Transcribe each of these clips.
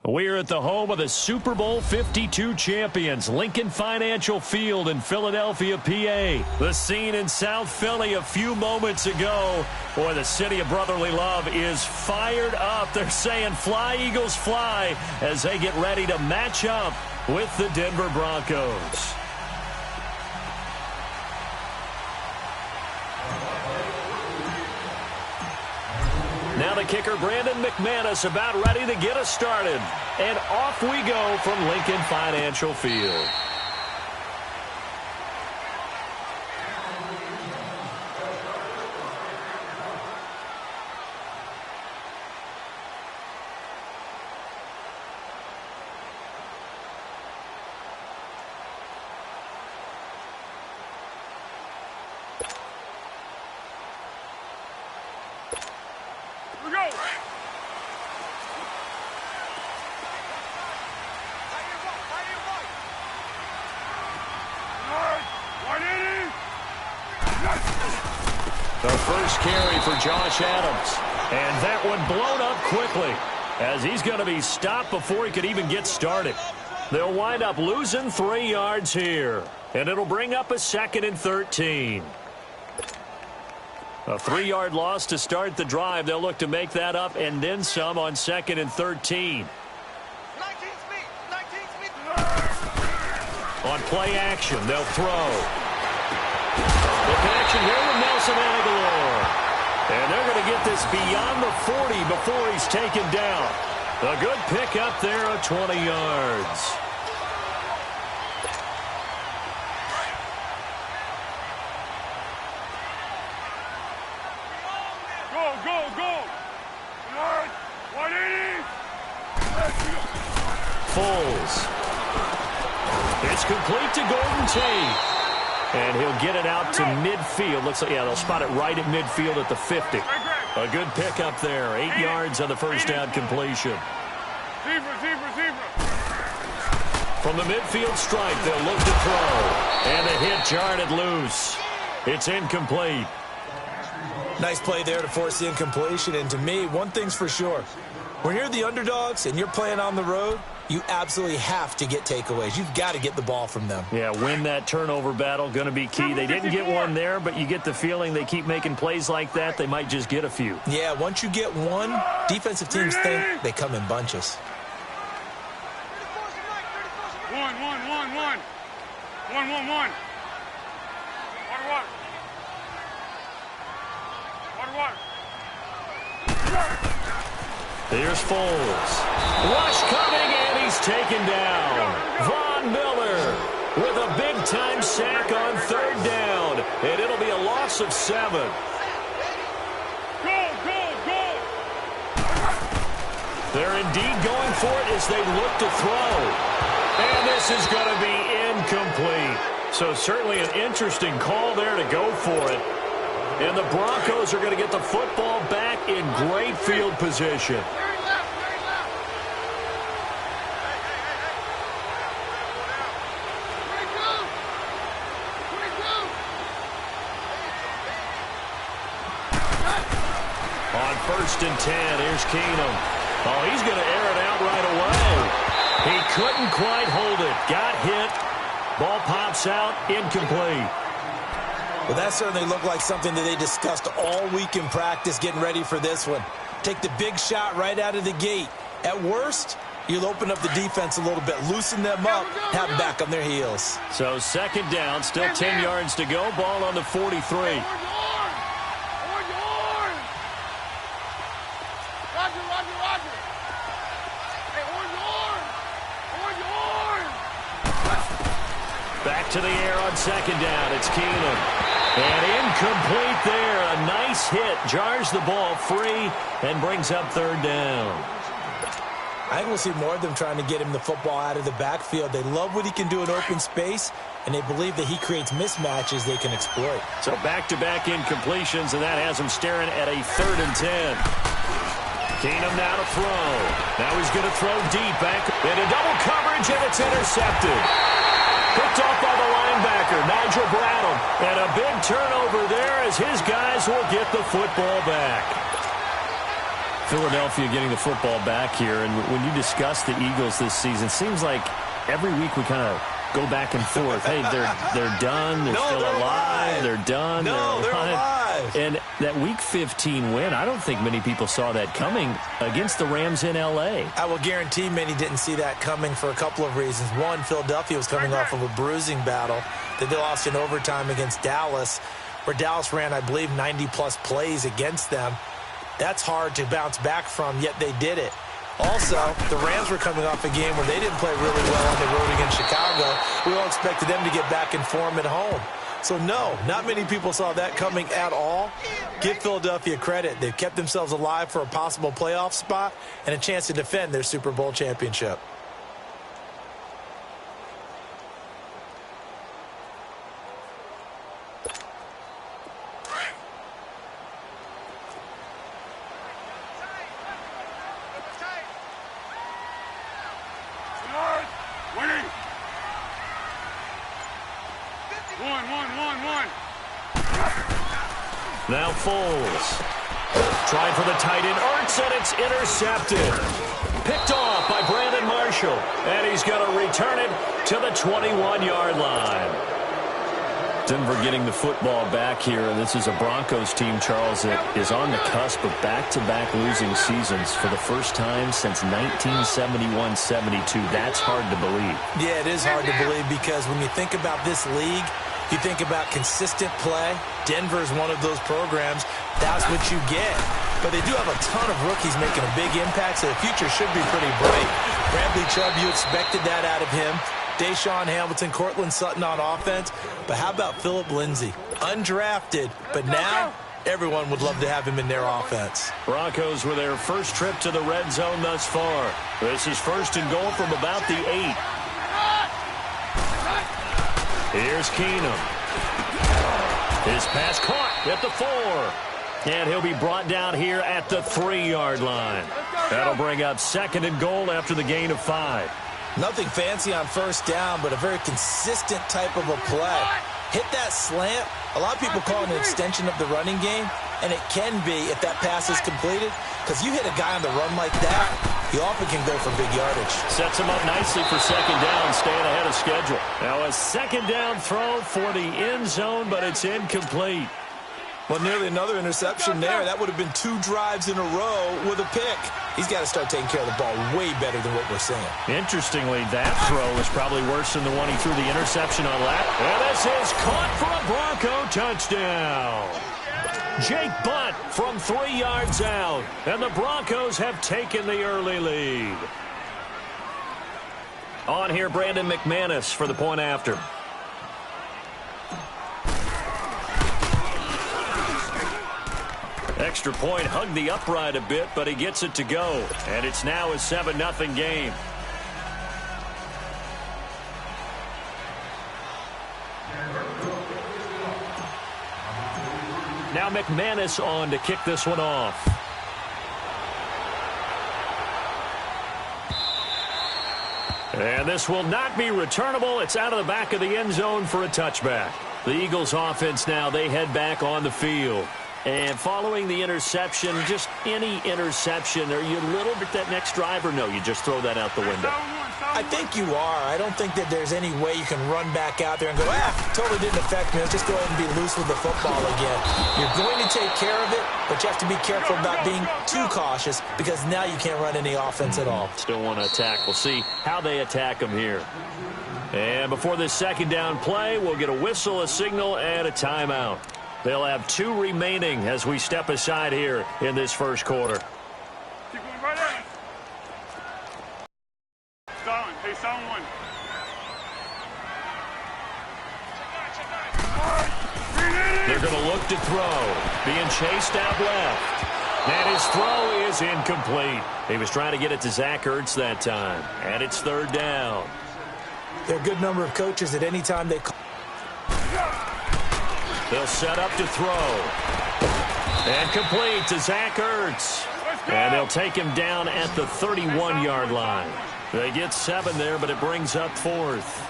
We're at the home of the Super Bowl 52 champions, Lincoln Financial Field in Philadelphia, PA. The scene in South Philly a few moments ago. Boy, the city of brotherly love is fired up. They're saying, "Fly, Eagles, fly," as they get ready to match up with the Denver Broncos. Now the kicker, Brandon McManus, about ready to get us started. And off we go from Lincoln Financial Field. The first carry for Josh Adams. And that one blown up quickly as he's going to be stopped before he could even get started. They'll wind up losing 3 yards here. And it'll bring up a 2nd and 13. A 3-yard loss to start the drive. They'll look to make that up and then some on 2nd and 13. On play action, they'll throw. The connection here with Nelson Aguilar. And they're going to get this beyond the 40 before he's taken down. A good pick up there of 20 yards. Foles. It's complete to Golden Tate. And he'll get it out to midfield. Looks like, yeah, they'll spot it right at midfield at the 50. A good pick up there. 8 yards on the first down completion. From the midfield stripe, they'll look to throw. And the hit jarred it loose. It's incomplete. Nice play there to force the incompletion. And to me, one thing's for sure. When you're the underdogs and you're playing on the road, you absolutely have to get takeaways. You've got to get the ball from them. Yeah, win that turnover battle, going to be key. They didn't get one there, but you get the feeling they keep making plays like that, they might just get a few. Yeah, once you get one, defensive teams think they come in bunches. One. Here's Foles. Rush coming, and he's taken down. Von Miller with a big-time sack on 3rd down. And it'll be a loss of 7. Go! They're indeed going for it as they look to throw. And this is going to be incomplete. So certainly an interesting call there to go for it. And the Broncos are going to get the football back in great field position. On 1st and 10, here's Keenum. Oh, he's going to air it out right away. He couldn't quite hold it. Got hit. Ball pops out, incomplete. Well, that certainly looked like something that they discussed all week in practice getting ready for this one. Take the big shot right out of the gate. At worst, you'll open up the defense a little bit, loosen them up, have them back on their heels. So 2nd down, still 10 yards to go. Ball on the 43. Back to the air on 2nd down. It's Keenum. And incomplete there. A nice hit. Jars the ball free and brings up 3rd down. I think we'll see more of them trying to get him the football out of the backfield. They love what he can do in open space, and they believe that he creates mismatches they can exploit. So back-to-back incompletions, and that has him staring at a 3rd and 10. Keenum now to throw. Now he's going to throw deep back into double coverage, and it's intercepted. Picked off by the linebacker, Nigel Bradham. And a big turnover there as his guys will get the football back. Philadelphia getting the football back here, and when you discuss the Eagles this season, it seems like every week we kind of go back and forth. Hey, they're done. They're still alive. They're done. No, they're alive. And that Week 15 win, I don't think many people saw that coming against the Rams in L.A. I will guarantee many didn't see that coming for a couple of reasons. One, Philadelphia was coming off of a bruising battle that they lost in overtime against Dallas, where Dallas ran, I believe, 90-plus plays against them. That's hard to bounce back from, yet they did it. Also, the Rams were coming off a game where they didn't play really well on the road against Chicago. We all expected them to get back in form at home. So, no, not many people saw that coming at all. Give Philadelphia credit. They've kept themselves alive for a possible playoff spot and a chance to defend their Super Bowl championship. Now Foles. Trying for the tight end. Ertz, and it's intercepted. Picked off by Brandon Marshall. And he's going to return it to the 21-yard line. Denver getting the football back here. This is a Broncos team, Charles, that is on the cusp of back-to-back losing seasons for the first time since 1971-72. That's hard to believe. Yeah, it is hard to believe because when you think about this league, you think about consistent play. Denver is one of those programs. That's what you get. But they do have a ton of rookies making a big impact, so the future should be pretty bright. Bradley Chubb, you expected that out of him. Deshaun Hamilton, Cortland Sutton on offense. But how about Phillip Lindsay? Undrafted, but now everyone would love to have him in their offense. Broncos with their first trip to the red zone thus far. This is first and goal from about the 8. Here's Keenum. His pass caught at the 4. And he'll be brought down here at the 3-yard line. That'll bring up second and goal after the gain of 5. Nothing fancy on first down, but a very consistent type of a play. Hit that slant. A lot of people call it an extension of the running game, and it can be if that pass is completed, because you hit a guy on the run like that, he often can go for big yardage. Sets him up nicely for second down, staying ahead of schedule. Now a second down throw for the end zone, but it's incomplete. Well, nearly another interception there. That would have been 2 drives in a row with a pick. He's got to start taking care of the ball way better than what we're seeing. Interestingly, that throw is probably worse than the one he threw the interception on last. And this is caught for a Bronco touchdown. Jake Butt from 3 yards out. And the Broncos have taken the early lead. On here, Brandon McManus for the point after. Extra point, hugged the upright a bit, but he gets it to go. And it's now a 7-0 game. Now McManus on to kick this one off. And this will not be returnable. It's out of the back of the end zone for a touchback. The Eagles offense now, they head back on the field. And following the interception, just any interception, are you a little bit that next drive or no? You just throw that out the window? I think you are. I don't think that there's any way you can run back out there and go, totally didn't affect me. Let's just go ahead and be loose with the football again. You're going to take care of it, but you have to be careful about being too cautious because now you can't run any offense at all. Still want to attack. We'll see how they attack them here. And before this second down play, we'll get a whistle, a signal, and a timeout. They'll have 2 remaining as we step aside here in this first quarter. Keep going right at it. Silent. Hey, silent one. They're going to look to throw. Being chased out left. And his throw is incomplete. He was trying to get it to Zach Ertz that time. And it's 3rd down. There are a good number of coaches at any time they call. They'll set up to throw. And complete to Zach Ertz. And they'll take him down at the 31-yard line. They get 7 there, but it brings up 4th.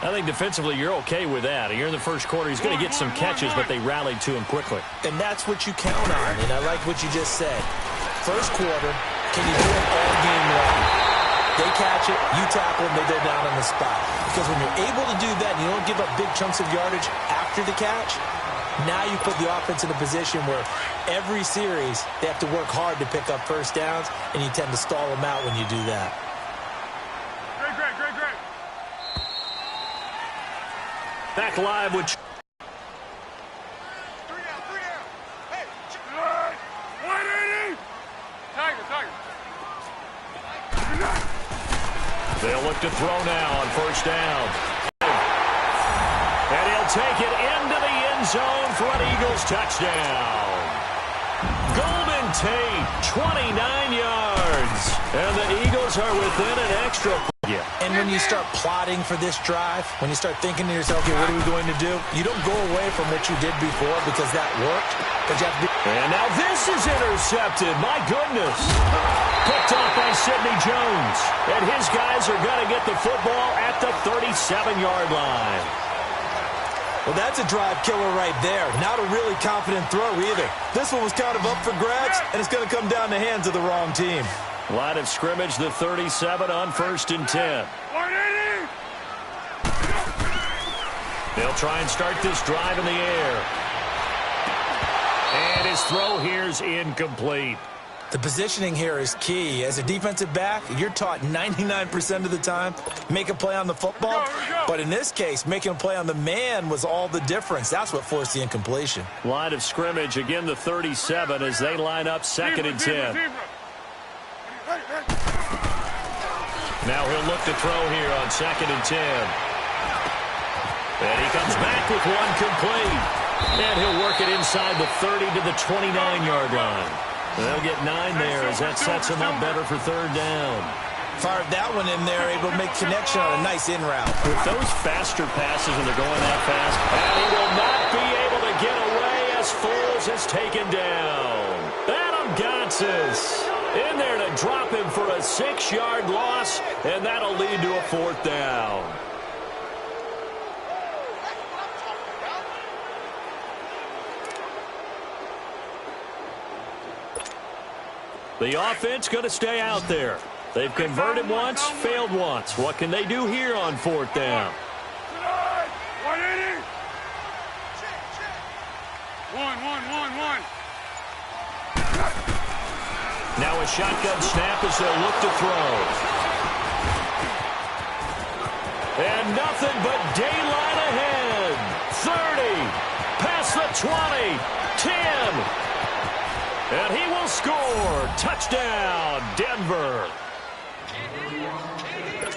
I think defensively you're okay with that. You're in the first quarter. He's going to get some catches, but they rallied to him quickly. And that's what you count on, and I like what you just said. first quarter, can you do it all game long? They catch it, you tackle them, they go down on the spot. Because when you're able to do that and you don't give up big chunks of yardage after the catch, now you put the offense in a position where every series they have to work hard to pick up first downs, and you tend to stall them out when you do that. Great. Back live with... 180! Tiger. They'll look to throw now on first down. And he'll take it into the end zone for an Eagles touchdown. Golden Tate, 29 yards. And the Eagles are within an extra... Yeah. And when you start plotting for this drive, when you start thinking to yourself, okay, what are we going to do? You don't go away from what you did before because that worked. But you have to... And now this is intercepted. My goodness. Picked off by Sidney Jones. And his guys are going to get the football at the 37-yard line. Well, that's a drive killer right there. Not a really confident throw either. This one was kind of up for grabs, and it's going to come down the hands of the wrong team. Line of scrimmage, the 37 on 1st and 10. 180! They'll try and start this drive in the air. And his throw here's incomplete. The positioning here is key. As a defensive back, you're taught 99% of the time, make a play on the football. But in this case, making a play on the man was all the difference. That's what forced the incompletion. Line of scrimmage, again the 37 as they line up 2nd and 10. Now he'll look to throw here on 2nd and 10. And he comes back with one complete. And he'll work it inside the 30 to the 29-yard line. They'll get 9 there as that sets him up better for 3rd down. Fired that one in there, able to make connection on a nice in route. With those faster passes and they're going that fast, and he will not be able to get away as Foles is taken down. Adam Gotsis in there to drop him for a 6-yard loss, and that'll lead to a 4th down. The offense going to stay out there. They've converted once, failed once. What can they do here on 4th down? 180! One. Now a shotgun snap as they'll look to throw. And nothing but daylight ahead. 30, past the 20, 10. And he will score. Touchdown, Denver.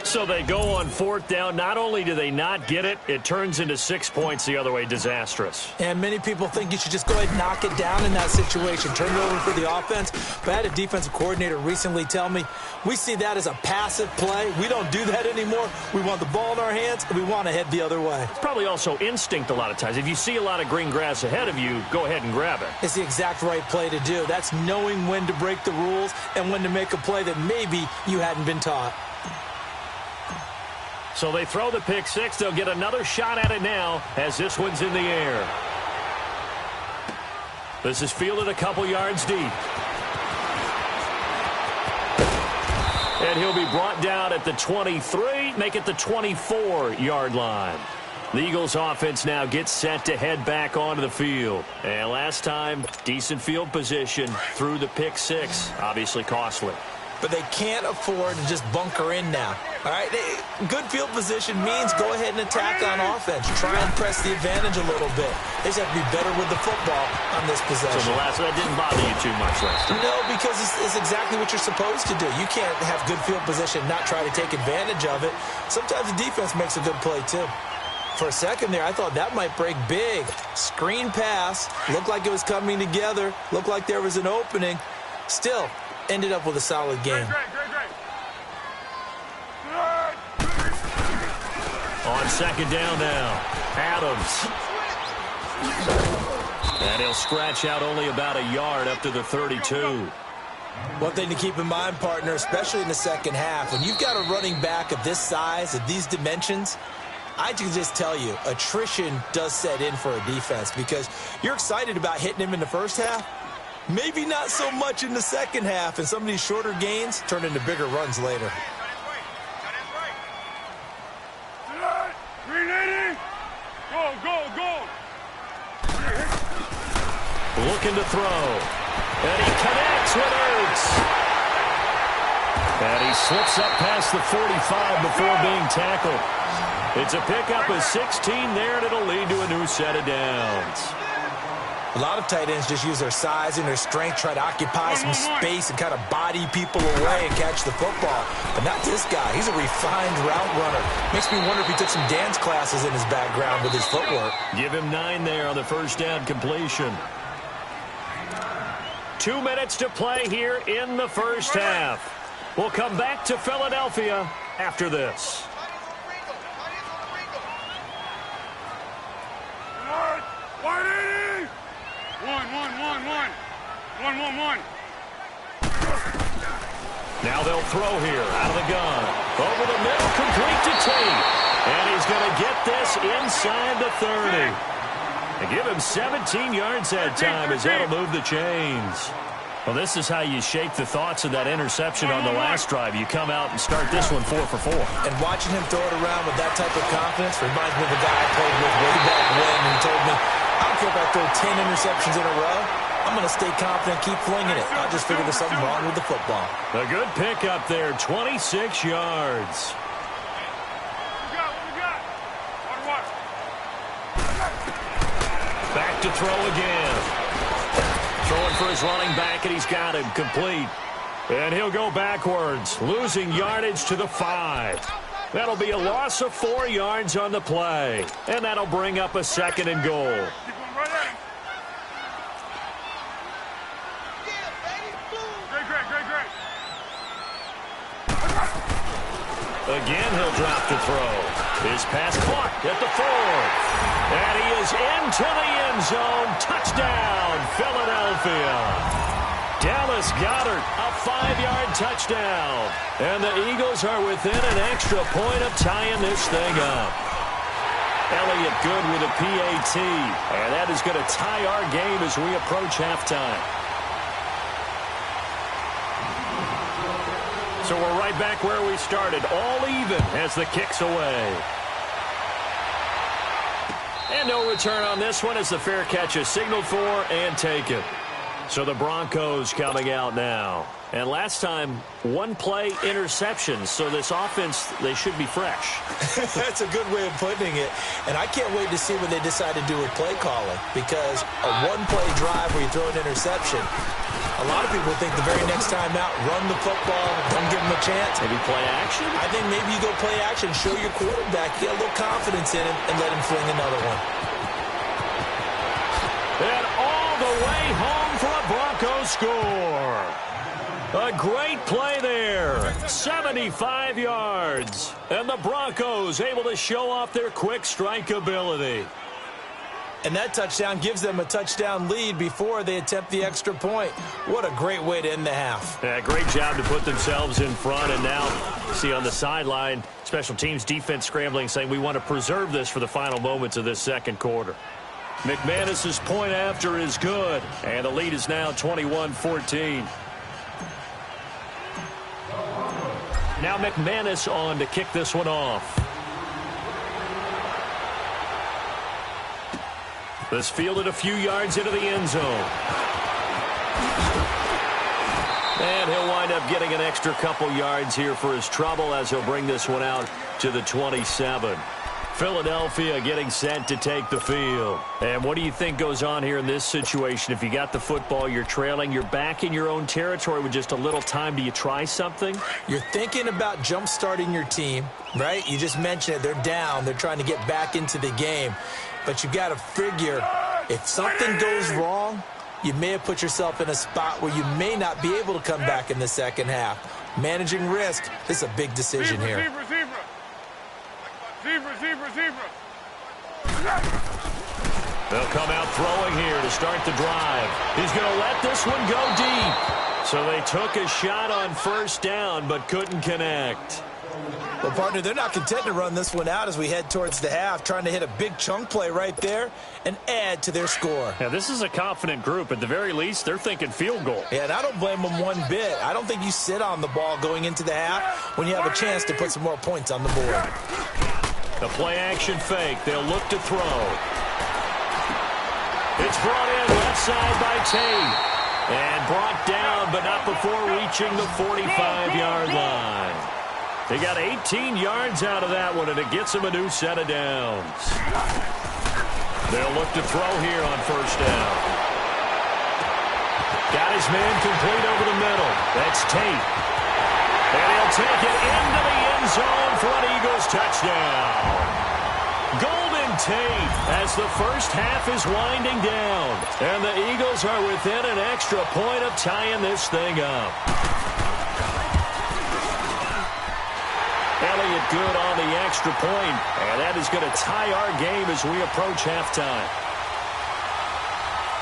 So they go on 4th down. Not only do they not get it, it turns into 6 points the other way. Disastrous. And many people think you should just go ahead and knock it down in that situation. Turn it over for the offense. But I had a defensive coordinator recently tell me, we see that as a passive play. We don't do that anymore. We want the ball in our hands, and we want to head the other way. It's probably also instinct a lot of times. If you see a lot of green grass ahead of you, go ahead and grab it. It's the exact right play to do. That's knowing when to break the rules and when to make a play that maybe you hadn't been taught. So they throw the pick 6. They'll get another shot at it now as this one's in the air. This is fielded a couple yards deep. And he'll be brought down at the 23, make it the 24-yard line. The Eagles offense now gets set to head back onto the field. And last time, decent field position through the pick 6, obviously costly. But they can't afford to just bunker in now. All right, good field position means go ahead and attack on offense. Try and press the advantage a little bit. They just have to be better with the football on this possession. So the last one, that didn't bother you too much last time? No, because it's exactly what you're supposed to do. You can't have good field position, not try to take advantage of it. Sometimes the defense makes a good play, too. For a second there, I thought that might break big. Screen pass. Looked like it was coming together. Looked like there was an opening. Still, ended up with a solid game. Great. On 2nd down now, Adams. And he'll scratch out only about a yard up to the 32. One thing to keep in mind, partner, especially in the second half, when you've got a running back of this size, of these dimensions, I can just tell you, attrition does set in for a defense because you're excited about hitting him in the first half. Maybe not so much in the second half, and some of these shorter gains turn into bigger runs later. Go, go, go. Looking to throw. And he connects with Ertz. And he slips up past the 45 before being tackled. It's a pickup of 16 there, and it'll lead to a new set of downs. A lot of tight ends just use their size and their strength, try to occupy some space and kind of body people away and catch the football. But not this guy. He's a refined route runner. Makes me wonder if he took some dance classes in his background with his footwork. Give him 9 there on the first down completion. 2 minutes to play here in the first half. We'll come back to Philadelphia after this. One. Now they'll throw here out of the gun. Over the middle, complete to Tate. And he's going to get this inside the 30. They give him 17 yards that time as that'll move the chains. Well, this is how you shake the thoughts of that interception on the last drive. You come out and start this one 4 for 4. And watching him throw it around with that type of confidence reminds me of a guy I played with way back when, and he told me, I don't care if I throw 10 interceptions in a row. I'm going to stay confident, keep flinging it. I just figured there's something wrong with the football. A good pickup there, 26 yards. Back to throw again. Throwing for his running back, and he's got him complete. And he'll go backwards, losing yardage to the 5. That'll be a loss of 4 yards on the play. And that'll bring up a 2nd and goal. Again, he'll drop to throw. His pass caught at the 4. And he is into the end zone. Touchdown, Philadelphia. Dallas Goedert, a 5-yard touchdown. And the Eagles are within an extra point of tying this thing up. Elliott good with a PAT. And that is going to tie our game as we approach halftime. So we're right back where we started, all even as the kick's away. And no return on this one as the fair catch is signaled for and taken. So the Broncos coming out now. And last time, 1-play interceptions. So this offense, they should be fresh. That's a good way of putting it. And I can't wait to see what they decide to do with play calling. Because a 1-play drive where you throw an interception, a lot of people think the very next time out, run the football, don't give them a chance. Maybe play action? I think maybe you go play action, show your quarterback, get a little confidence in him, and let him fling another one. And all the way home for a Broncos score. A great play there. 75 yards. And the Broncos able to show off their quick strike ability. And that touchdown gives them a touchdown lead before they attempt the extra point. What a great way to end the half. Yeah, great job to put themselves in front. And now, see on the sideline, special teams defense scrambling, saying we want to preserve this for the final moments of this second quarter. McManus's point after is good. And the lead is now 21-14. Now McManus on to kick this one off. This fielded a few yards into the end zone. And he'll wind up getting an extra couple yards here for his trouble as he'll bring this one out to the 27. Philadelphia getting set to take the field. And what do you think goes on here in this situation? If you got the football, you're trailing, you're back in your own territory with just a little time. Do you try something? You're thinking about jump-starting your team, right? You just mentioned it. They're down. They're trying to get back into the game. But you got to figure if something goes wrong, you may have put yourself in a spot where you may not be able to come back in the second half. Managing risk, this is a big decision here. Zebra. They'll come out throwing here to start the drive. He's going to let this one go deep. So they took a shot on first down but couldn't connect. Well, partner, they're not content to run this one out as we head towards the half, trying to hit a big chunk play right there and add to their score. Yeah, this is a confident group. At the very least, they're thinking field goal. Yeah, and I don't blame them one bit. I don't think you sit on the ball going into the half when you have a chance to put some more points on the board. The play-action fake. They'll look to throw. It's brought in left side by Tate. And brought down, but not before reaching the 45-yard line. They got 18 yards out of that one, and it gets them a new set of downs. They'll look to throw here on first down. Got his man complete over the middle. That's Tate. And he'll take it into the end zone for an Eagles touchdown. Golden Tate as the first half is winding down. And the Eagles are within an extra point of tying this thing up. Elliott good on the extra point, and that is going to tie our game as we approach halftime.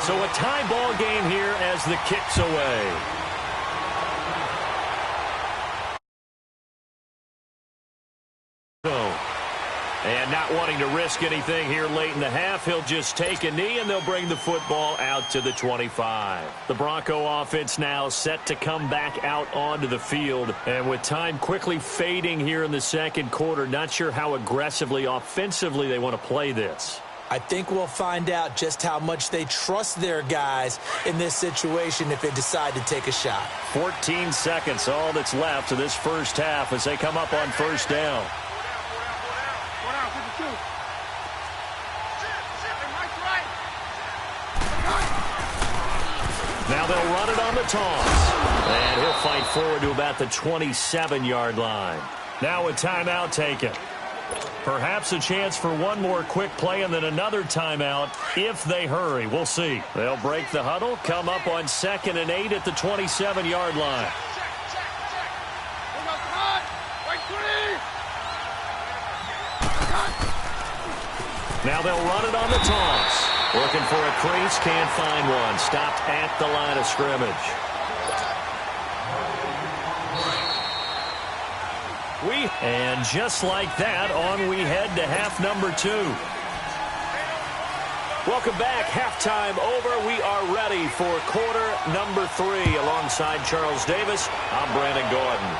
So a tie ball game here as the kick's away. And not wanting to risk anything here late in the half, he'll just take a knee, and they'll bring the football out to the 25. The Bronco offense now set to come back out onto the field. And with time quickly fading here in the second quarter, not sure how aggressively, offensively they want to play this. I think we'll find out just how much they trust their guys in this situation if they decide to take a shot. 14 seconds, all that's left of this first half as they come up on first down. Now they'll run it on the toss. And he'll fight forward to about the 27-yard line. Now a timeout taken. Perhaps a chance for one more quick play and then another timeout if they hurry. We'll see. They'll break the huddle, come up on 2nd and 8 at the 27-yard line. Now they'll run it on the toss. Looking for a crease, can't find one. Stopped at the line of scrimmage. And just like that, on we head to half number 2. Welcome back. Halftime over. We are ready for quarter number 3. Alongside Charles Davis, I'm Brandon Gordon.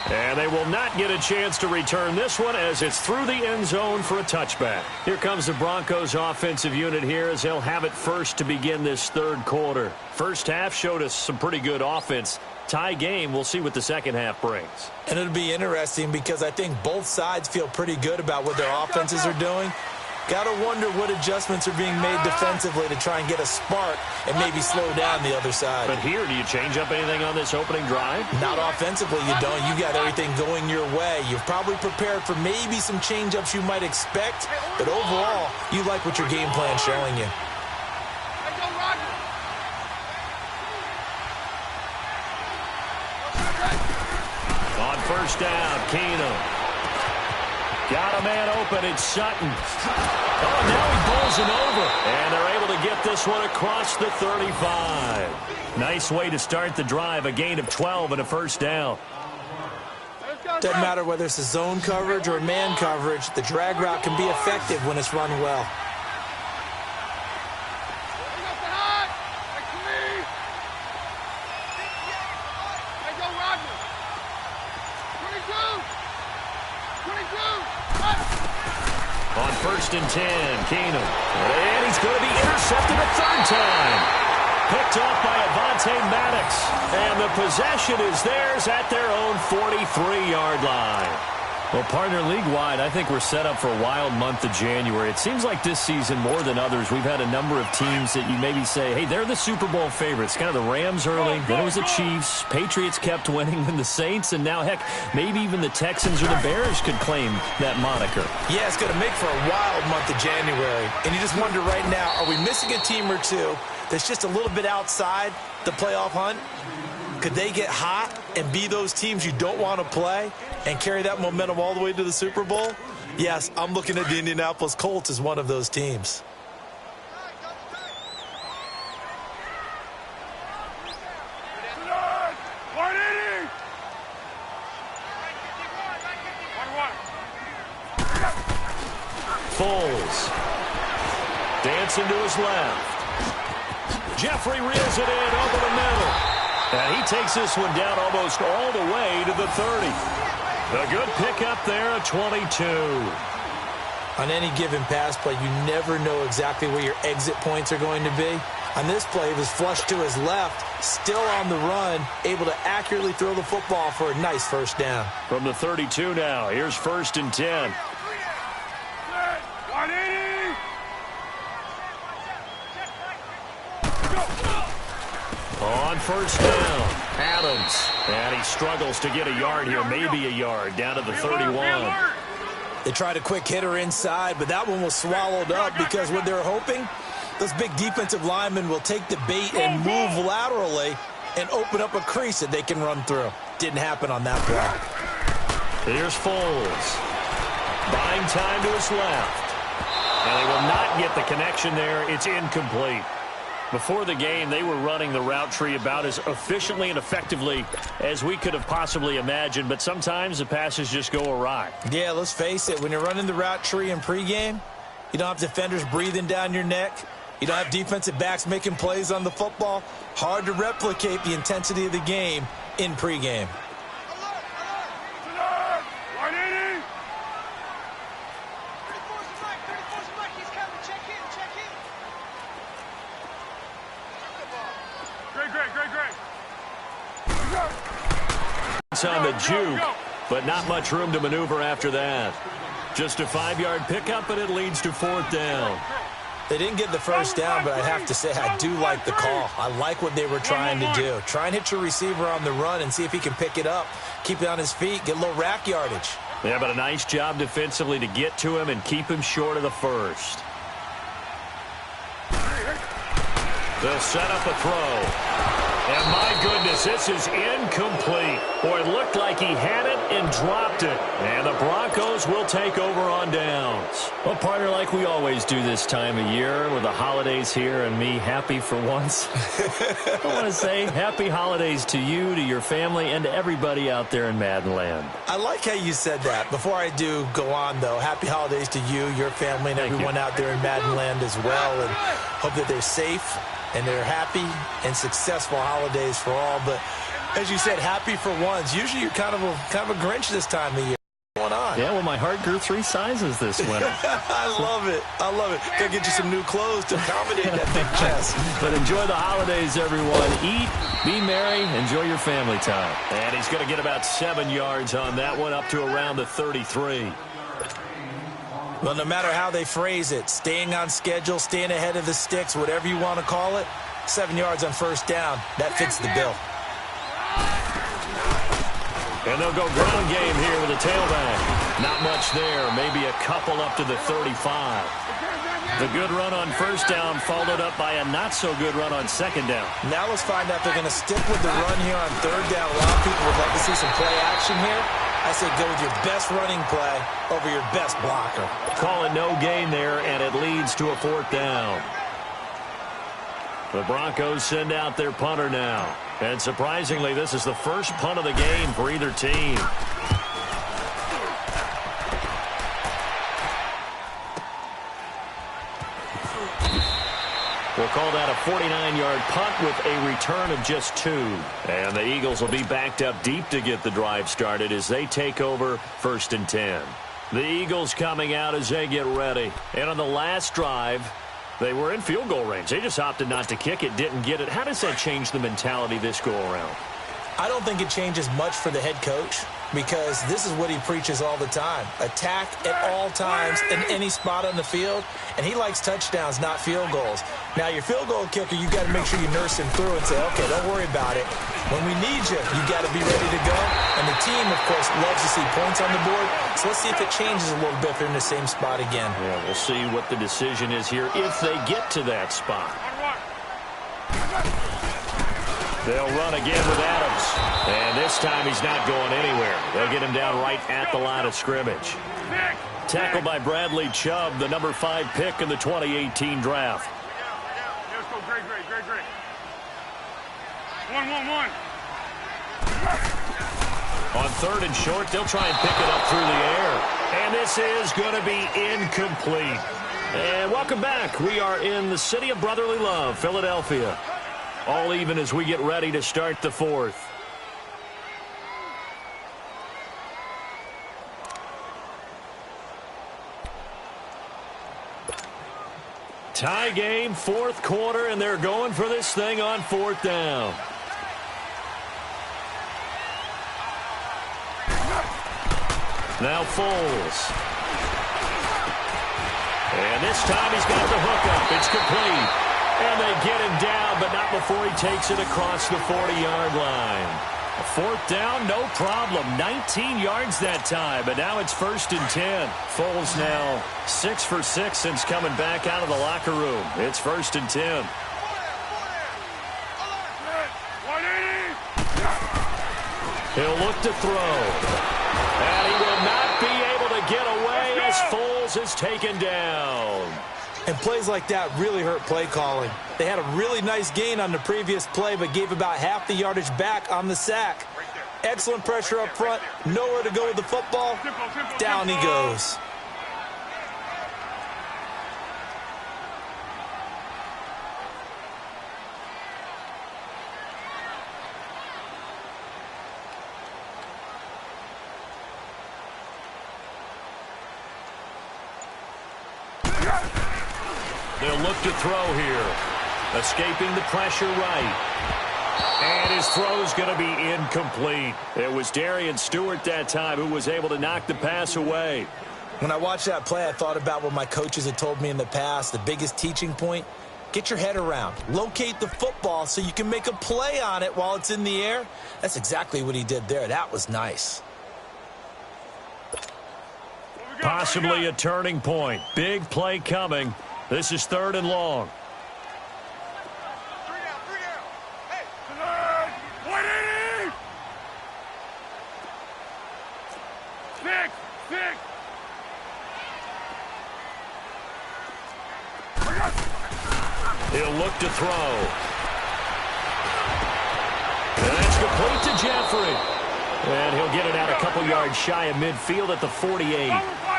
And they will not get a chance to return this one as it's through the end zone for a touchback. Here comes the Broncos offensive unit here as they'll have it first to begin this third quarter. First half showed us some pretty good offense. Tie game, we'll see what the second half brings. And it'll be interesting because I think both sides feel pretty good about what their offenses are doing. Got to wonder what adjustments are being made defensively to try and get a spark and maybe slow down the other side. But here, do you change up anything on this opening drive? Not offensively, you don't. You got everything going your way. You've probably prepared for maybe some change-ups you might expect, but overall, you like what your game plan's showing you. On first down, Keenum. Got a man open, it's Sutton. Oh, now he bowls it over. And they're able to get this one across the 35. Nice way to start the drive, a gain of 12 and a first down. Doesn't matter whether it's a zone coverage or man coverage, the drag route can be effective when it's run well. On first and 10, Keenum. And he's going to be intercepted a third time. Picked off by Avonte Maddox. And the possession is theirs at their own 43-yard line. Well, partner, league-wide, I think we're set up for a wild month of January. It seems like this season, more than others, we've had a number of teams that you maybe say, hey, they're the Super Bowl favorites. Kind of the Rams early, then it was the Chiefs. Patriots kept winning, then the Saints, and now, heck, maybe even the Texans or the Bears could claim that moniker. Yeah, it's going to make for a wild month of January. And you just wonder right now, are we missing a team or two that's just a little bit outside the playoff hunt? Could they get hot and be those teams you don't want to play and carry that momentum all the way to the Super Bowl? Yes, I'm looking at the Indianapolis Colts as one of those teams. Foles. Dancing to his left. Jeffrey reels it in over the middle. And he takes this one down almost all the way to the 30. A good pickup there at 22. On any given pass play, you never know exactly where your exit points are going to be. On this play, he was flushed to his left, still on the run, able to accurately throw the football for a nice first down. From the 32 now, here's 1st and 10. On 1st down, Adams. And he struggles to get a yard here, maybe a yard, down to the 31. They tried a quick hitter inside, but that one was swallowed up because what they're hoping, those big defensive linemen will take the bait and move laterally and open up a crease that they can run through. Didn't happen on that play. Here's Foles. Buying time to his left. And they will not get the connection there. It's incomplete. Before the game, they were running the route tree about as efficiently and effectively as we could have possibly imagined, but sometimes the passes just go awry. Yeah, let's face it. When you're running the route tree in pregame, you don't have defenders breathing down your neck. You don't have defensive backs making plays on the football. Hard to replicate the intensity of the game in pregame. It's on the juke, but not much room to maneuver after that. Just a 5-yard pickup, and it leads to 4th down. They didn't get the first down, but I have to say I do like the call. I like what they were trying to do. Try and hit your receiver on the run and see if he can pick it up, keep it on his feet, get a little rack yardage. Yeah, but a nice job defensively to get to him and keep him short of the first. They'll set up a throw. And my goodness, this is incomplete. Boy, it looked like he had it and dropped it. And the Broncos will take over on downs. Well, partner, like we always do this time of year with the holidays here and me happy for once. I want to say happy holidays to you, to your family, and to everybody out there in Madden Land. I like how you said that. Before I do go on, though, happy holidays to you, your family, and everyone out there in Madden Land as well. And hope that they're safe and they're happy and successful holidays for all. But as you said, happy for once. Usually you're kind of a Grinch this time of year. What's going on? Yeah, well, my heart grew 3 sizes this winter. I love it. I love it. Gotta get you some new clothes to accommodate that big chest. But enjoy the holidays, everyone. Eat, be merry, enjoy your family time. And he's going to get about 7 yards on that one, up to around the 33. Well, no matter how they phrase it, staying on schedule, staying ahead of the sticks, whatever you want to call it, 7 yards on first down, that fits the bill. And they'll go ground game here with a tailback. Not much there, maybe a couple up to the 35. The good run on first down followed up by a not-so-good run on second down. Now let's find out if they're going to stick with the run here on third down. A lot of people would like to see some play action here. I say go with your best running play over your best blocker. Call it no gain there, and it leads to a 4th down. The Broncos send out their punter now. And surprisingly, this is the first punt of the game for either team. We'll call that a 49-yard punt with a return of just 2. And the Eagles will be backed up deep to get the drive started as they take over 1st and 10. The Eagles coming out as they get ready. And on the last drive, they were in field goal range. They just opted not to kick it, didn't get it. How does that change the mentality this go-around? I don't think it changes much for the head coach because this is what he preaches all the time. Attack at all times in any spot on the field, and he likes touchdowns, not field goals. Now, your field goal kicker, you got to make sure you nurse him through and say, okay, don't worry about it. When we need you, you got to be ready to go. And the team, of course, loves to see points on the board. So let's see if it changes a little bit if they're in the same spot again. Yeah, we'll see what the decision is here if they get to that spot. They'll run again with Adams. And this time he's not going anywhere. They'll get him down right at the line of scrimmage. Tackled by Bradley Chubb, the number 5 pick in the 2018 draft. Let's go, great. 1-1-1. On 3rd and short, they'll try and pick it up through the air. And this is going to be incomplete. And welcome back. We are in the city of brotherly love, Philadelphia. All even as we get ready to start the fourth. Tie game, fourth quarter, and they're going for this thing on fourth down. Now Foles. And this time he's got the hook up. It's complete. And they get him down, but not before he takes it across the 40-yard line. A fourth down, no problem. 19 yards that time, but now it's 1st and 10. Foles now 6 for 6 since coming back out of the locker room. It's 1st and 10. He'll look to throw. And he will not be able to get away as Foles is taken down. And plays like that really hurt play calling. They had a really nice gain on the previous play, but gave about half the yardage back on the sack. Excellent pressure up front. Nowhere to go with the football. Down he goes. They'll look to throw here. Escaping the pressure right. And his throw's going to be incomplete. It was Darian Stewart that time who was able to knock the pass away. When I watched that play, I thought about what my coaches had told me in the past. The biggest teaching point, get your head around. Locate the football so you can make a play on it while it's in the air. That's exactly what he did there. That was nice. Possibly a turning point. Big play coming. This is 3rd and long. He'll look to throw. And that's complete to Jeffrey. And he'll get it out a couple yards shy of midfield at the 48.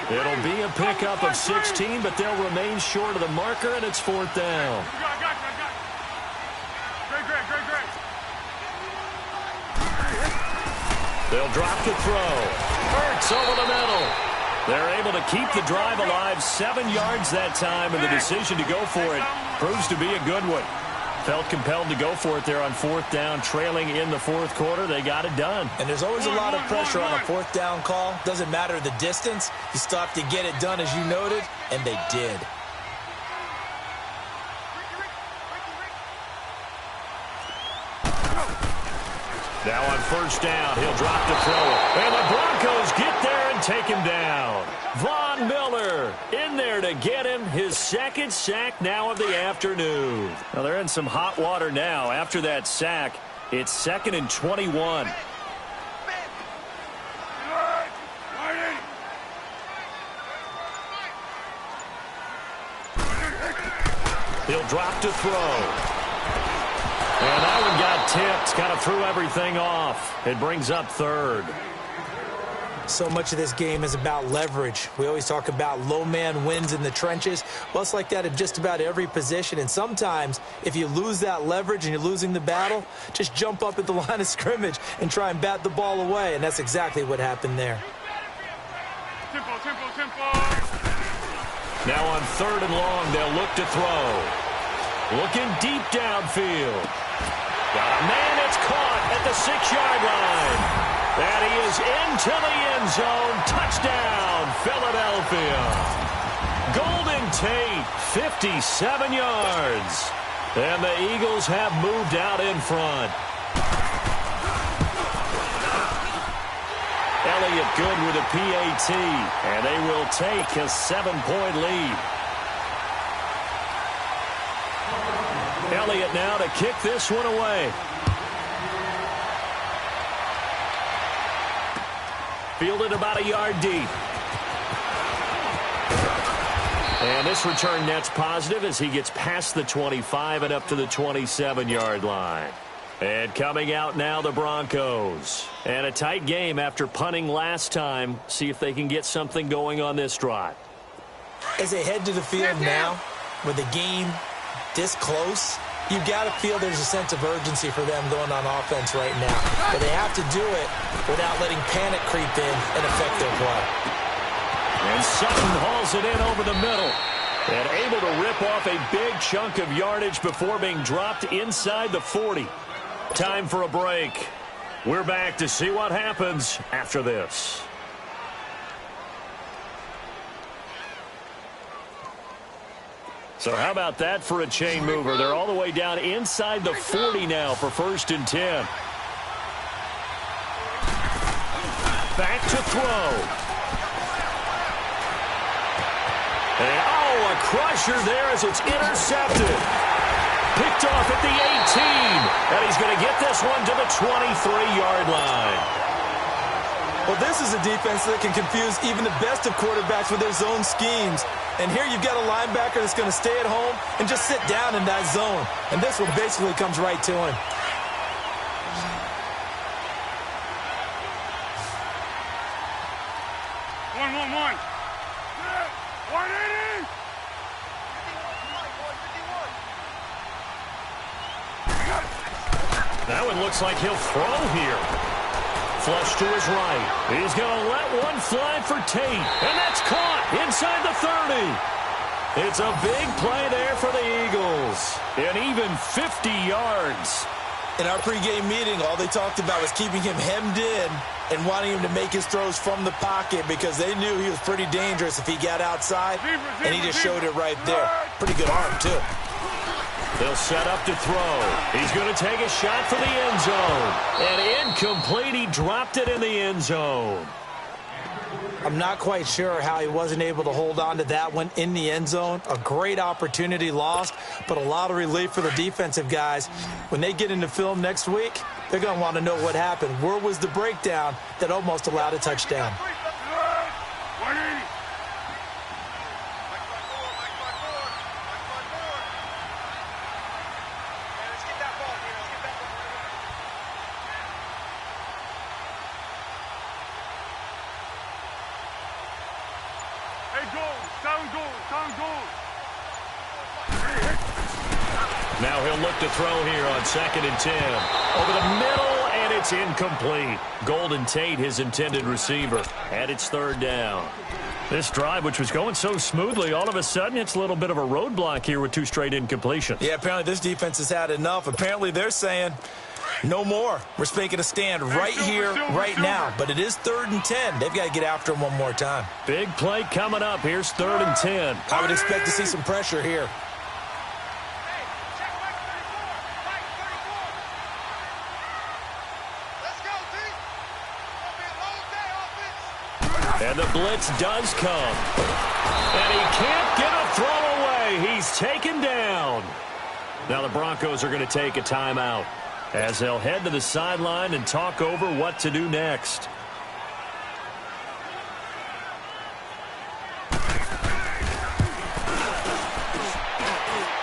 It'll be a pickup of 16, but they'll remain short of the marker, and it's 4th down. They'll drop to throw. Hurts over the middle. They're able to keep the drive alive 7 yards that time, and the decision to go for it proves to be a good one. Felt compelled to go for it there on 4th down, trailing in the 4th quarter. They got it done. And there's always a lot of pressure on a 4th down call. Doesn't matter the distance. You still have to get it done, as you noted, and they did. Now on 1st down, he'll drop to throw it. And the Broncos get there and take him down. Von Miller in there to get him his 2nd sack now of the afternoon. Now they're in some hot water now. After that sack, it's 2nd and 21. He'll drop to throw. And that one got tipped, kind of threw everything off. It brings up 3rd. So much of this game is about leverage. We always talk about low man wins in the trenches. Well, it's like that at just about every position. And sometimes, if you lose that leverage and you're losing the battle, just jump up at the line of scrimmage and try and bat the ball away. And that's exactly what happened there. Now on 3rd and long, they'll look to throw. Looking deep downfield. Got a man that's caught at the 6-yard line. And he is into the end zone. Touchdown, Philadelphia. Golden Tate, 57 yards. And the Eagles have moved out in front. Elliott good with a PAT. And they will take a 7-point lead. Elliott now to kick this one away. Fielded about a yard deep. And this return net's positive as he gets past the 25 and up to the 27-yard line. And coming out now, the Broncos. And a tight game after punting last time. See if they can get something going on this drive. As they head to the field now, with the game this close, you've got to feel there's a sense of urgency for them going on offense right now. But they have to do it without letting panic creep in and affect their play. And Sutton hauls it in over the middle. And able to rip off a big chunk of yardage before being dropped inside the 40. Time for a break. We're back to see what happens after this. So how about that for a chain mover? They're all the way down inside the 40 now for 1st and 10. Back to throw. And, oh, a crusher there as it's intercepted. Picked off at the 18. And he's going to get this one to the 23-yard line. Well, this is a defense that can confuse even the best of quarterbacks with their zone schemes. And here you've got a linebacker that's going to stay at home and just sit down in that zone. And this one basically comes right to him. One. 180. That one looks like he'll throw here. Flush to his right. He's going to let one fly for Tate. And that's caught inside the 30. It's a big play there for the Eagles. And even 50 yards. In our pregame meeting, all they talked about was keeping him hemmed in and wanting him to make his throws from the pocket because they knew he was pretty dangerous if he got outside, and he just showed it right there. Pretty good arm, too. They'll set up to throw. He's going to take a shot for the end zone. And incomplete. He dropped it in the end zone. I'm not quite sure how he wasn't able to hold on to that one in the end zone. A great opportunity lost, but a lot of relief for the defensive guys. When they get into film next week, they're going to want to know what happened. Where was the breakdown that almost allowed a touchdown? 180. Now he'll look to throw here on 2nd and 10. Over the middle, and it's incomplete. Golden Tate, his intended receiver. And it's 3rd down. This drive, which was going so smoothly, all of a sudden it's a little bit of a roadblock here with 2 straight incompletions. Yeah, apparently this defense has had enough. Apparently they're saying no more. We're making a stand right here, right now. But it is 3rd and 10. They've got to get after him one more time. Big play coming up. Here's 3rd and 10. I would expect to see some pressure here. And the blitz does come. And he can't get a throw away. He's taken down. Now the Broncos are going to take a timeout as they'll head to the sideline and talk over what to do next.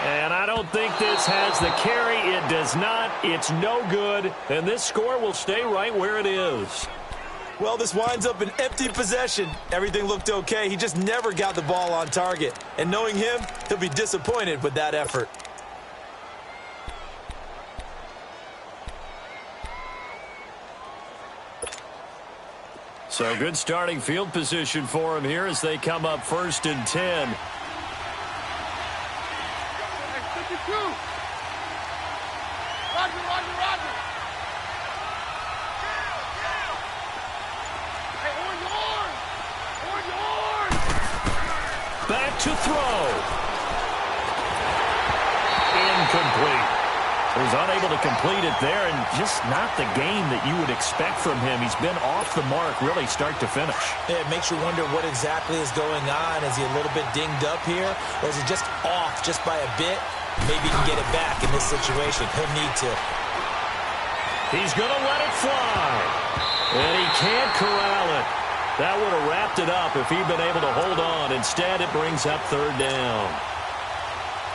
And I don't think this has the carry. It does not. It's no good. And this score will stay right where it is. Well, this winds up an empty possession. Everything looked okay. He just never got the ball on target. And knowing him, he'll be disappointed with that effort. So good starting field position for him here as they come up 1st and 10. Roger. Back to throw. Incomplete. He's unable to complete it there, and just not the game that you would expect from him. He's been off the mark, really, start to finish. Yeah, it makes you wonder what exactly is going on. Is he a little bit dinged up here, or is he just off just by a bit? Maybe he can get it back in this situation. He'll need to. He's going to let it fly, and he can't corral it. That would have wrapped it up if he'd been able to hold on. Instead, it brings up 3rd down.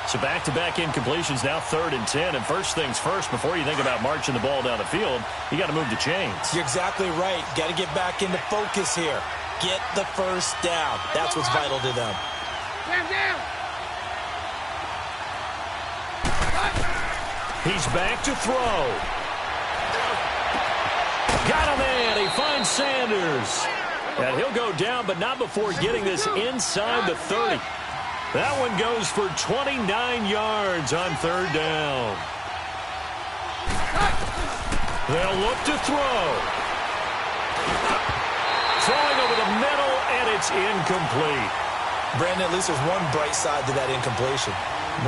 So back-to-back incompletions, now 3rd and 10. And first things first, before you think about marching the ball down the field, you got to move the chains. You're exactly right. Got to get back into focus here. Get the first down. That's what's vital to them. He's back to throw. Got a man. He finds Sanders. And he'll go down, but not before getting this inside the 30. That one goes for 29 yards on 3rd down. They'll look to throw. Throwing over the middle, and it's incomplete. Brandon, at least there's one bright side to that incompletion.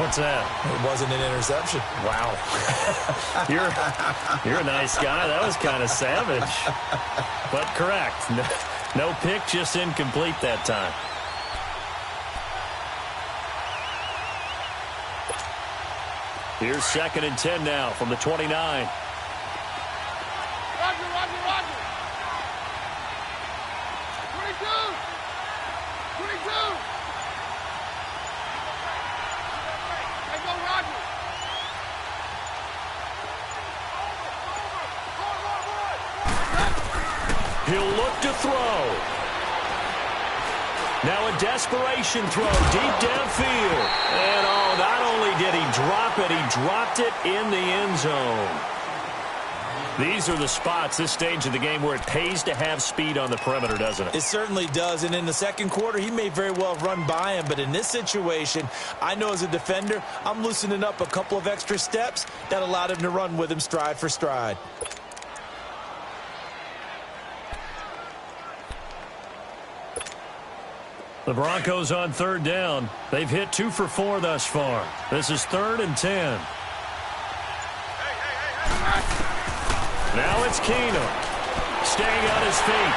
What's that? It wasn't an interception. Wow. You're a nice guy. That was kind of savage. But correct. No pick, just incomplete that time. Here's 2nd and 10 now from the 29. Roger. 22. Hey, go, Roger. He'll look to throw. Now a desperation throw deep downfield. And not only did he drop it, he dropped it in the end zone. These are the spots, this stage of the game, where it pays to have speed on the perimeter, doesn't it? It certainly does, and in the second quarter, he may very well run by him, but in this situation, I know as a defender, I'm loosening up a couple of extra steps that allowed him to run with him stride for stride. The Broncos on 3rd down. They've hit 2 for 4 thus far. This is 3rd and 10. Now it's Keenum. Staying on his feet.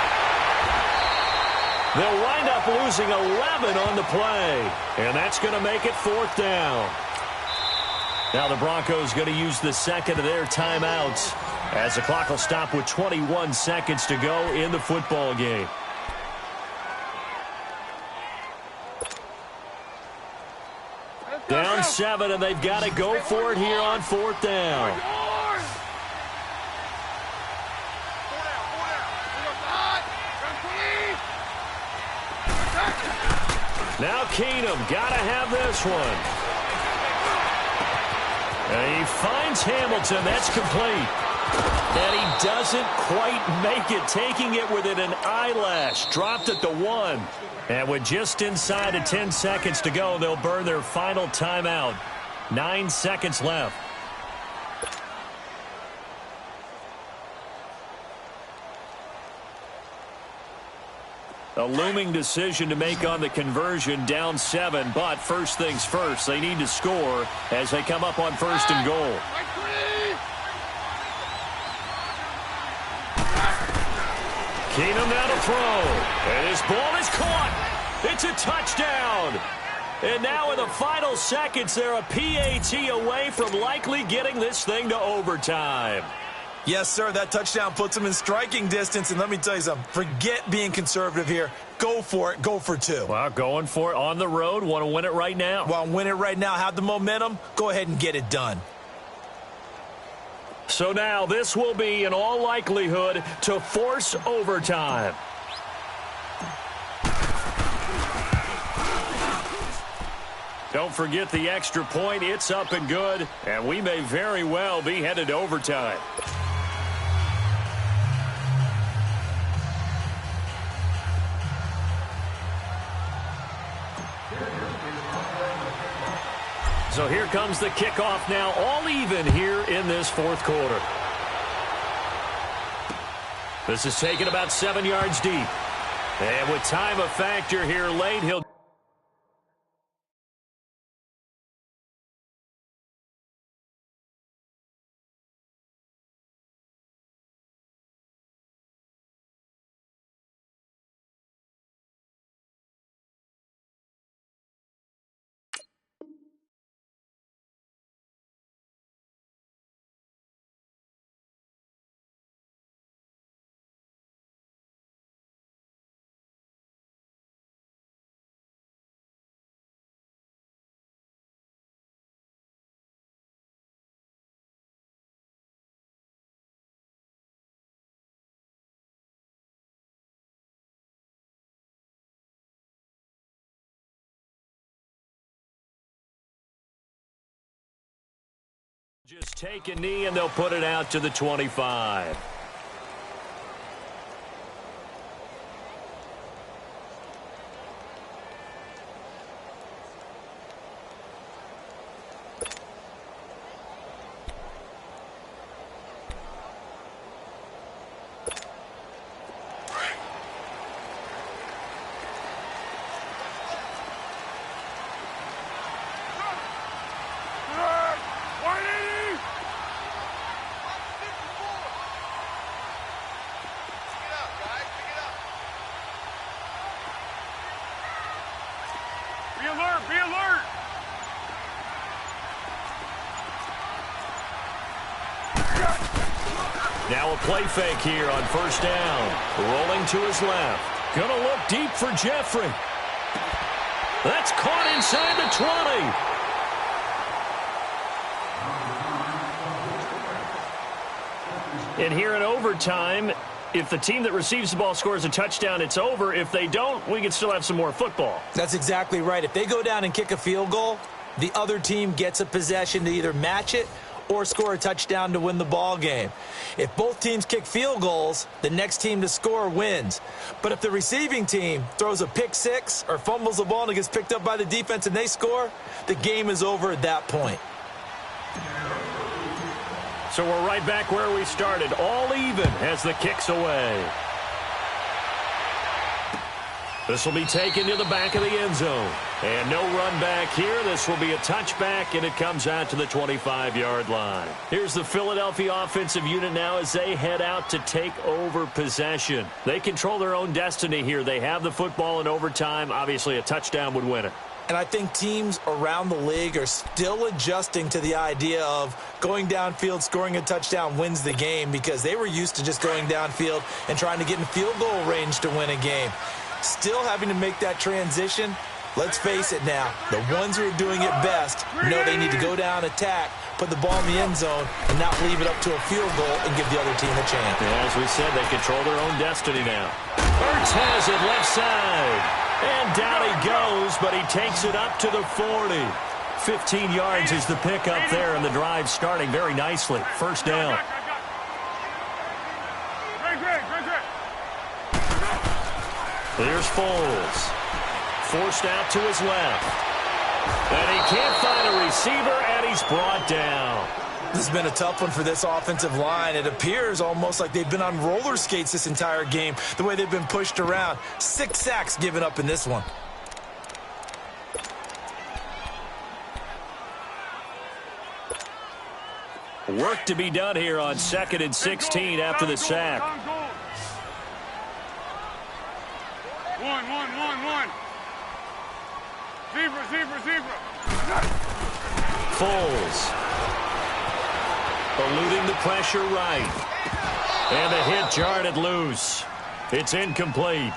They'll wind up losing 11 on the play. And that's going to make it 4th down. Now the Broncos going to use the second of their timeouts as the clock will stop with 21 seconds to go in the football game. Down 7, and they've got to go for it here on 4th down. Now Keenum got to have this one. And he finds Hamilton. That's complete. And he doesn't quite make it, taking it within an eyelash. Dropped at the 1. And with just inside of 10 seconds to go, they'll burn their final timeout. 9 seconds left. A looming decision to make on the conversion, down 7. But first things first, they need to score as they come up on 1st and goal. Keenum now to throw. And his ball is caught. It's a touchdown. And now in the final seconds, they're a PAT away from likely getting this thing to overtime. Yes, sir, that touchdown puts them in striking distance. And let me tell you something, forget being conservative here. Go for it. Go for 2. Well, going for it on the road. Want to win it right now. Well, win it right now. Have the momentum. Go ahead and get it done. So now this will be, in all likelihood, to force overtime. Don't forget the extra point. It's up and good, and we may very well be headed to overtime. So here comes the kickoff now, all even here in this 4th quarter. This is taken about 7 yards deep. And with time a factor here late, he'll Just take a knee and they'll put it out to the 25. Be alert, be alert! Now a play fake here on first down. Rolling to his left. Gonna look deep for Jeffrey. That's caught inside the 20. And here in overtime, if the team that receives the ball scores a touchdown, it's over. If they don't, we can still have some more football. That's exactly right. If they go down and kick a field goal, the other team gets a possession to either match it or score a touchdown to win the ball game. If both teams kick field goals, the next team to score wins. But if the receiving team throws a pick six or fumbles the ball and it gets picked up by the defense and they score, the game is over at that point. So we're right back where we started, all even as the kick's away. This will be taken to the back of the end zone. And no run back here. This will be a touchback, and it comes out to the 25-yard line. Here's the Philadelphia offensive unit now as they head out to take over possession. They control their own destiny here. They have the football in overtime. Obviously, a touchdown would win it. And I think teams around the league are still adjusting to the idea of going downfield, scoring a touchdown wins the game, because they were used to just going downfield and trying to get in field goal range to win a game. Still having to make that transition. Let's face it now, the ones who are doing it best know they need to go down, attack, put the ball in the end zone, and not leave it up to a field goal and give the other team a chance. Yeah, as we said, they control their own destiny now. Ertz has it left side. And down he goes, but he takes it up to the 40. 15 yards is the pickup there, and the drive starting very nicely. First down. There's Foles. Forced out to his left. And he can't find a receiver, and he's brought down. This has been a tough one for this offensive line. It appears almost like they've been on roller skates this entire game, the way they've been pushed around. 6 sacks given up in this one. Work to be done here on 2nd and 16 after the sack. One. Zebra. Foles. Eluding the pressure right. And the hit jarred it loose. It's incomplete.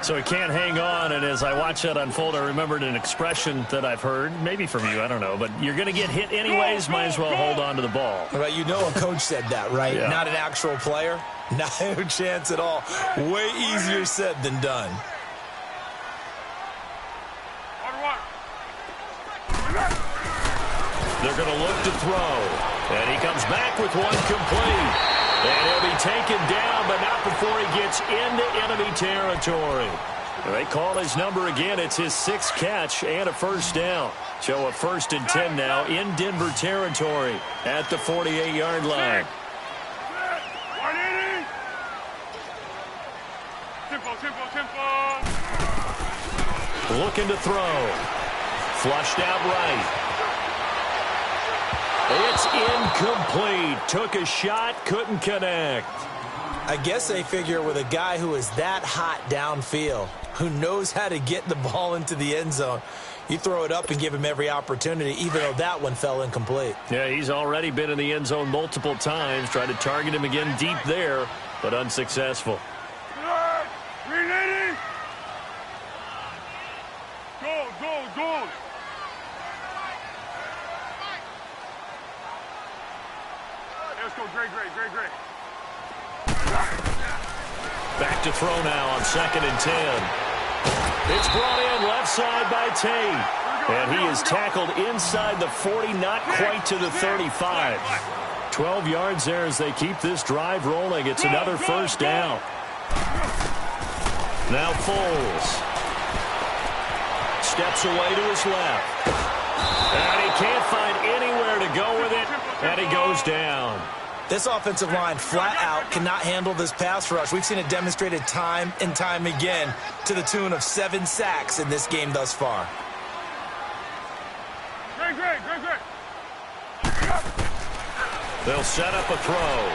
So he can't hang on, and as I watch that unfold, I remembered an expression that I've heard, maybe from you, I don't know, but you're going to get hit anyways, might as well hold on to the ball. Right, you know a coach said that, right? Yeah. Not an actual player. No chance at all. Way easier said than done. They're going to look to throw. And he comes back with one complete. And he'll be taken down, but not before he gets into enemy territory. They call his number again. It's his 6th catch and a first down. So a 1st and 10 now in Denver territory at the 48-yard line. Tempo. Looking to throw. Flushed out right. It's incomplete. Took a shot, couldn't connect. I guess they figure with a guy who is that hot downfield, who knows how to get the ball into the end zone, you throw it up and give him every opportunity, even though that one fell incomplete. Yeah, he's already been in the end zone multiple times. Tried to target him again deep there, but unsuccessful. Go. Let's go, great. Back to throw now on 2nd and 10. It's brought in left side by Tate. And he is tackled inside the 40, not quite to the 35. 12 yards there as they keep this drive rolling. It's another first down. Now Foles steps away to his left. And he can't find anywhere to go with it, and he goes down. This offensive line flat out cannot handle this pass rush. We've seen it demonstrated time and time again to the tune of 7 sacks in this game thus far. Great. They'll set up a throw.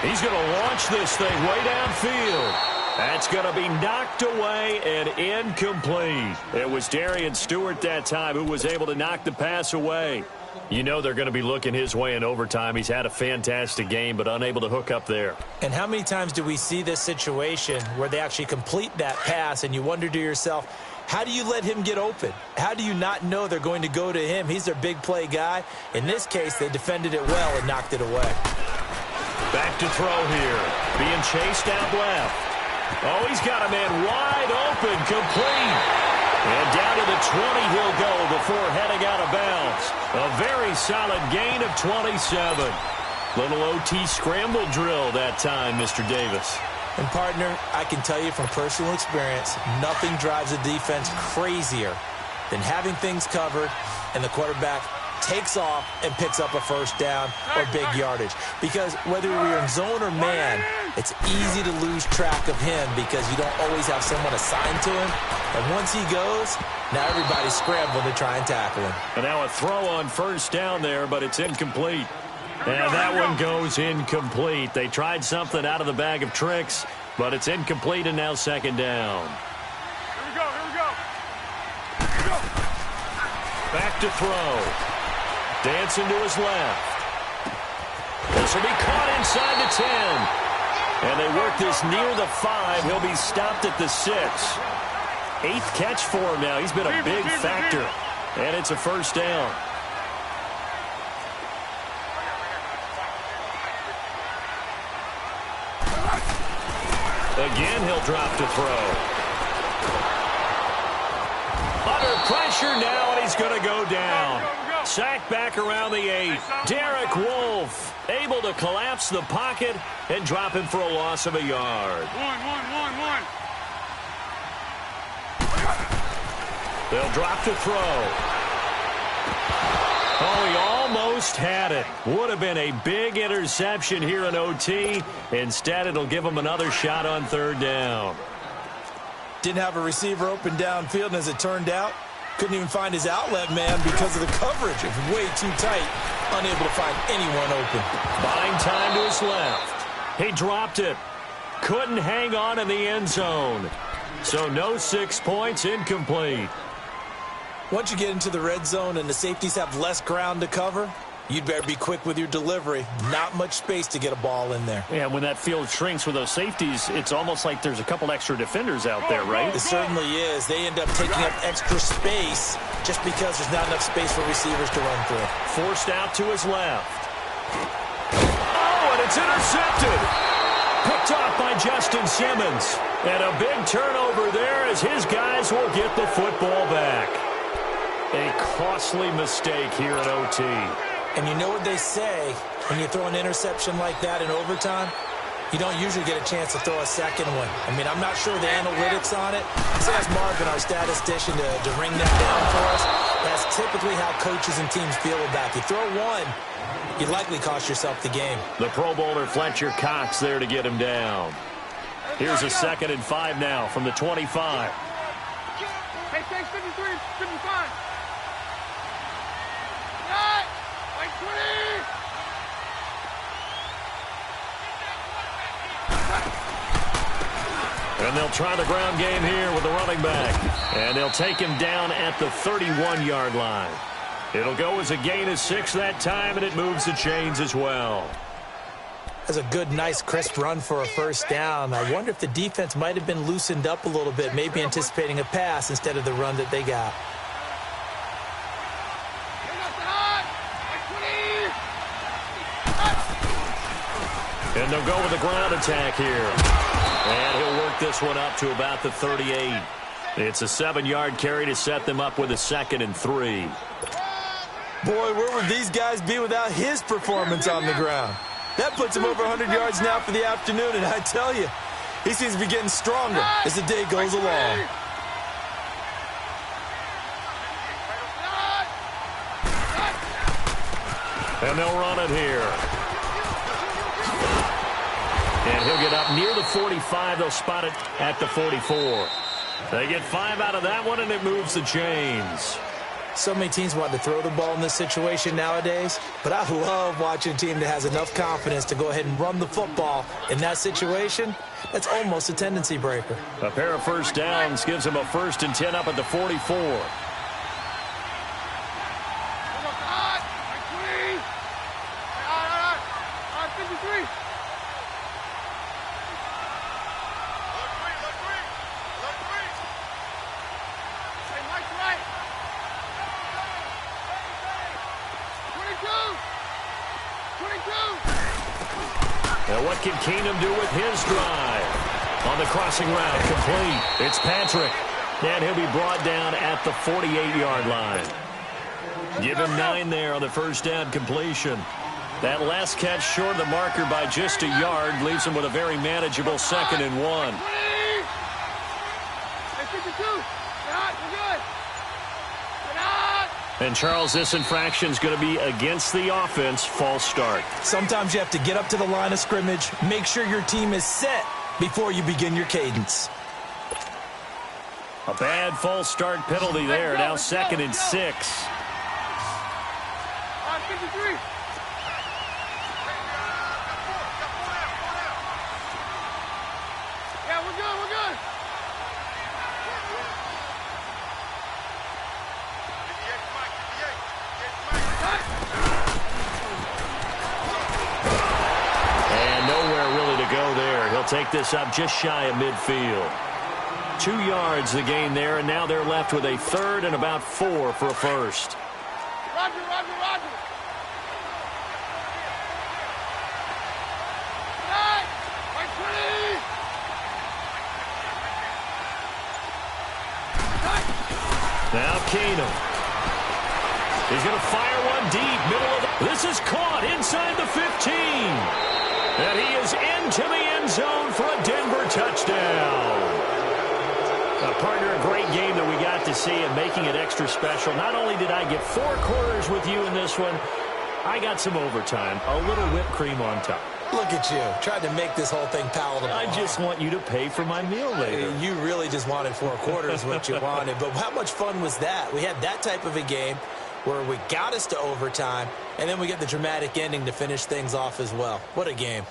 He's going to launch this thing way downfield. That's going to be knocked away and incomplete. It was Darian Stewart that time who was able to knock the pass away. You know they're going to be looking his way in overtime. He's had a fantastic game, but unable to hook up there. And how many times do we see this situation where they actually complete that pass and you wonder to yourself, how do you let him get open? How do you not know they're going to go to him? He's their big play guy. In this case, they defended it well and knocked it away. Back to throw here. Being chased out left. Oh, he's got a man wide open, complete. And down to the 20 he'll go before heading out of bounds. A very solid gain of 27. Little OT scramble drill that time, Mr. Davis. And, partner, I can tell you from personal experience, nothing drives a defense crazier than having things covered and the quarterback takes off and picks up a first down or big yardage. Because whether you're in zone or man, it's easy to lose track of him because you don't always have someone assigned to him. And once he goes, now everybody's scrambling to try and tackle him. And now a throw on first down there, but it's incomplete. And that one goes incomplete. They tried something out of the bag of tricks, but it's incomplete and now second down. Here we go. Back to throw. Dancing to his left. This will be caught inside the 10. And they work this near the 5. He'll be stopped at the 6. 8th catch for him now. He's been a big factor. And it's a first down. Again, he'll drop to throw. Under pressure now, and he's going to go down. Sacked back around the 8. Derek Wolfe able to collapse the pocket and drop him for a loss of a yard. One. They'll drop to throw. Oh, he almost had it. Would have been a big interception here in OT. Instead, it'll give him another shot on third down. Didn't have a receiver open downfield, and as it turned out, couldn't even find his outlet man because of the coverage. It was way too tight. Unable to find anyone open. Buying time to his left. He dropped it. Couldn't hang on in the end zone. So no 6 points, incomplete. Once you get into the red zone and the safeties have less ground to cover, you'd better be quick with your delivery. Not much space to get a ball in there. Yeah, when that field shrinks with those safeties, it's almost like there's a couple extra defenders out there, right? It certainly is. They end up taking up extra space just because there's not enough space for receivers to run through. Forced out to his left. Oh, and it's intercepted. Picked off by Justin Simmons. And a big turnover there as his guys will get the football back. A costly mistake here in OT. And you know what they say, when you throw an interception like that in overtime, you don't usually get a chance to throw a second one. I mean, I'm not sure the analytics on it. So ask Marvin, our statistician, to ring that down for us. That's typically how coaches and teams feel about it. You throw one, you likely cost yourself the game. The Pro Bowler Fletcher Cox there to get him down. Here's a 2nd and 5 now from the 25. Hey, thanks, 53, 55. Like 20. And they'll try the ground game here with the running back. And they'll take him down at the 31-yard line. It'll go as a gain of 6 that time, and it moves the chains as well. That's a good, nice, crisp run for a first down. I wonder if the defense might have been loosened up a little bit, maybe anticipating a pass instead of the run that they got. And they'll go with the ground attack here. And he'll work this one up to about the 38. It's a 7-yard carry to set them up with a 2nd and 3. Boy, where would these guys be without his performance on the ground? That puts him over 100 yards now for the afternoon, and I tell you, he seems to be getting stronger as the day goes along. And they'll run it here. And he'll get up near the 45. They'll spot it at the 44. They get 5 out of that one, and it moves the chains. So many teams want to throw the ball in this situation nowadays, but I love watching a team that has enough confidence to go ahead and run the football in that situation. That's almost a tendency breaker. A pair of first downs gives them a 1st and 10 up at the 44. Now what can Keenum do with his drive? On the crossing route, complete. It's Patrick. And he'll be brought down at the 48-yard line. Give him 9 there on the first down completion. That last catch short of the marker by just a yard leaves him with a very manageable 2nd and 1. And, Charles, this infraction is going to be against the offense. False start. Sometimes you have to get up to the line of scrimmage, make sure your team is set before you begin your cadence. A bad false start penalty there. Now 2nd and 6. Yeah, we're good, we're good. And nowhere really to go there. He'll take this up just shy of midfield. 2 yards the gain there, and now they're left with a 3rd and about 4 for a first. Roger, roger, roger. Now Keenum. He's going to fire one deep. Middle of the... This is caught inside the 15. And he is into the end zone for a Denver touchdown. Partner, a great game that we got to see and making it extra special. Not only did I get 4 quarters with you in this one, I got some overtime. A little whipped cream on top. Look at you, trying to make this whole thing palatable. I just want you to pay for my meal later. You really just wanted 4 quarters what you wanted. But how much fun was that? We had that type of a game where we got us to overtime, and then we get the dramatic ending to finish things off as well. What a game.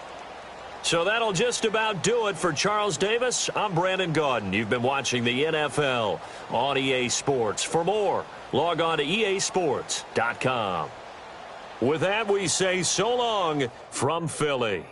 So that'll just about do it for Charles Davis. I'm Brandon Gaudin. You've been watching the NFL on EA Sports. For more, log on to easports.com. With that, we say so long from Philly.